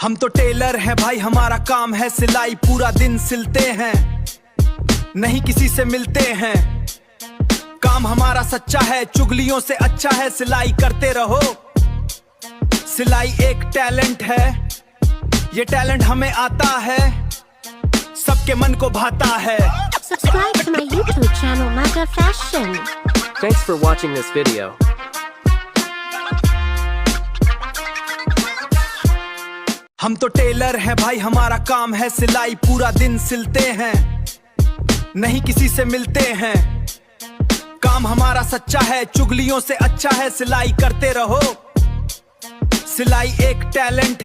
हम तो टेलर हैं भाई, हमारा काम है सिलाई, पूरा दिन सिलते हैं, नहीं किसी से मिलते हैं। काम हमारा सच्चा है, चुगलियों से अच्छा है, सिलाई करते रहो। सिलाई एक टैलेंट है, ये टैलेंट हमें आता है, सबके मन को भाता है। Subscribe to my YouTube channel Maga Fashion. Thanks for watching this video. हम तो टेलर हैं भाई, हमारा काम है सिलाई, पूरा दिन सिलते हैं, नहीं किसी से मिलते हैं। काम हमारा सच्चा है, चुगलियों से अच्छा है, सिलाई करते रहो। सिलाई एक टैलेंट